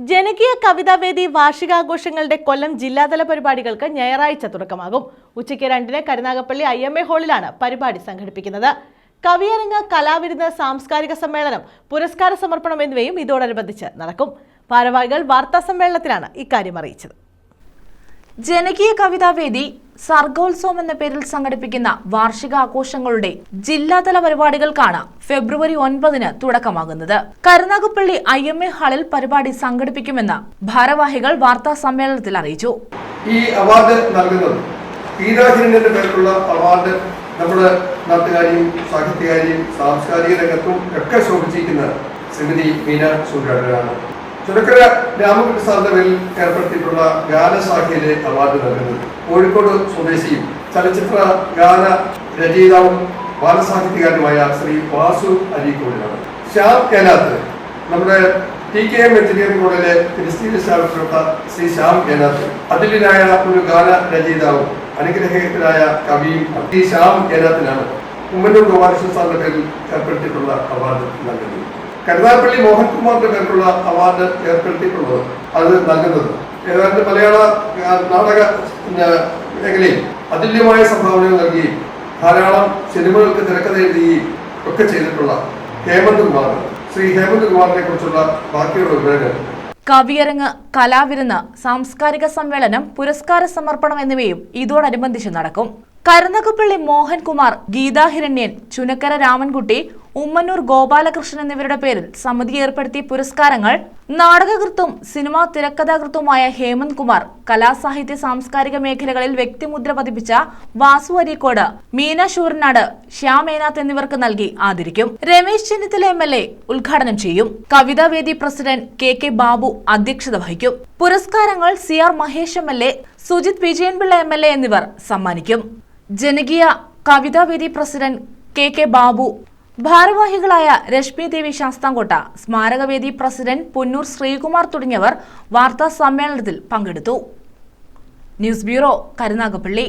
ജനകീയ കവിതാവേദി വാർഷികാഘോഷങ്ങളുടെ കൊല്ലം ജില്ലാതല പരിപാടികൾക്ക് ഞായറാഴ്ച തുടക്കമാകും. ഉച്ചയ്ക്ക് 2-ന് കരുനാഗപ്പള്ളി IMA ഹാളിലാണ് പരിപാടി സംഘടിപ്പിക്കുന്നത്. കവിയരങ്ങ്, കലാവിരുന്ന്, സാംസ്കാരിക സമ്മേളനം, പുരസ്കാര സമർപ്പണം എന്നിവയും ഇതോടനുബന്ധിച്ച് നടക്കും. ഭാരവാഹികൾ വാർത്താ സമ്മേളനത്തിലാണ് ഇക്കാര്യം അറിയിച്ചത്. ജനകീയ കവിതാവേദി സർഗോത്സവം എന്ന പേരിൽ സംഘടിപ്പിക്കുന്ന വാർഷികാഘോഷങ്ങളുടെ ജില്ലാതല പരിപാടികൾക്കാണ് ഫെബ്രുവരി 9-ന് തുടക്കമാകുന്നത്. കരുനാഗപ്പള്ളി IMA ഹാളിൽ പരിപാടി സംഘടിപ്പിക്കുമെന്ന് ഭാരവാഹികൾ വാർത്താ സമ്മേളനത്തിൽ അറിയിച്ചു. ഈ അവാർഡ് നൽകുന്നത് പീതാഹിരണ്യന്റെ പേരിലുള്ള അവാർഡ് നമ്മുടെ നാട്ടുകാരിയും സാഹിത്യകാരിയും സാംസ്കാരിക രംഗത്തും ഒക്കെ ശോഭിച്ചിരിക്കുന്ന ശ്രീമതി മീന സൂര്യാടനാണ്. ചുരക്കര രാമകൃഷ്ണന്റെ പേരിൽ ഏർപ്പെടുത്തിയിട്ടുള്ള ഗാനശാഖയിലെ അവാർഡ് നൽകുന്നത് കോഴിക്കോട് സ്വദേശിയും ചലച്ചിത്ര ഗാന രചയിതാവും ബാലസാഹിത്യകാരനുമായ ശ്രീ വാസു അരീക്കോടിനാണ്. ശ്യാം കേനാത്ത്, നമ്മുടെ TKM എഞ്ചിനീയറിംഗ് കോളേജിലെ പരിസ്ഥിതി സ്ഥാപനപ്പെട്ട ശ്രീ ശ്യാം കേനാത്ത് അതുല്യനായ ഒരു ഗാന രചയിതാവും അനുഗ്രഹീതനായ കവിയും ശ്രീ ശ്യാം കേനാത്തിനാണ് ഉമ്മന്നൂർ ഗോപാലകൃഷ്ണൻ സാറിന്റെ പേരിൽ ഏർപ്പെടുത്തിയിട്ടുള്ള അവാർഡ് നൽകുന്നത്. കരുനാഗപ്പള്ളി മോഹൻകുമാറിന്റെ പേരിലുള്ള അവാർഡ് ഏർപ്പെടുത്തിയിട്ടുള്ളത് അത് നൽകുന്നത് ഏതാണ്ട് മലയാള നാടക മേഖലയിൽ അതുല്യമായ സംഭാവനകൾ നൽകുകയും ധാരാളം സിനിമകൾക്ക് തിരക്കഥ എഴുതുകയും ഒക്കെ ചെയ്തിട്ടുള്ള ഹേമന്ത് കുമാർ, ശ്രീ ഹേമന്ത് കുമാറിനെ കുറിച്ചുള്ള ബാക്കിയുള്ള വിവരങ്ങൾ. കവിയരങ്ങ്, കലാവിരുന്ന്, സാംസ്കാരിക സമ്മേളനം, പുരസ്കാര സമർപ്പണം എന്നിവയും ഇതോടനുബന്ധിച്ച് നടക്കും. കരുനാഗപ്പള്ളി മോഹൻകുമാർ, ഗീതാഹിരണ്യൻ, ചുനക്കര രാമൻകുട്ടി, ഉമ്മന്നൂർ ഗോപാലകൃഷ്ണൻ എന്നിവരുടെ പേരിൽ സമിതി ഏർപ്പെടുത്തിയ പുരസ്കാരങ്ങൾ നാടകകൃത്തും സിനിമാ തിരക്കഥാകൃത്തുമായ ഹേമന്ത് കുമാർ, കലാസാഹിത്യ സാംസ്കാരിക മേഖലകളിൽ വ്യക്തിമുദ്ര പതിപ്പിച്ച വാസു അരീക്കോട്, മീന ശൂരനാട്, ശ്യാം മേനാഥ് എന്നിവർക്ക് നൽകി ആദരിക്കും. രമേശ് ചെന്നിത്തല MLA ഉദ്ഘാടനം ചെയ്യും. കവിതാവേദി പ്രസിഡന്റ് KK ബാബു അധ്യക്ഷത വഹിക്കും. പുരസ്കാരങ്ങൾ CR Mahesh MLA, Sujith Vijayan Pillai MLA എന്നിവർ സമ്മാനിക്കും. ജനകീയ കവിതാവേദി പ്രസിഡന്റ് KK ബാബു, ഭാരവാഹികളായ രശ്മി ദേവി ശാസ്താംകോട്ട, സ്മാരകവേദി പ്രസിഡന്റ് പുന്നൂർ ശ്രീകുമാർ തുടങ്ങിയവർ വാർത്താ സമ്മേളനത്തിൽ പങ്കെടുത്തു. News bureau, Karunagappally.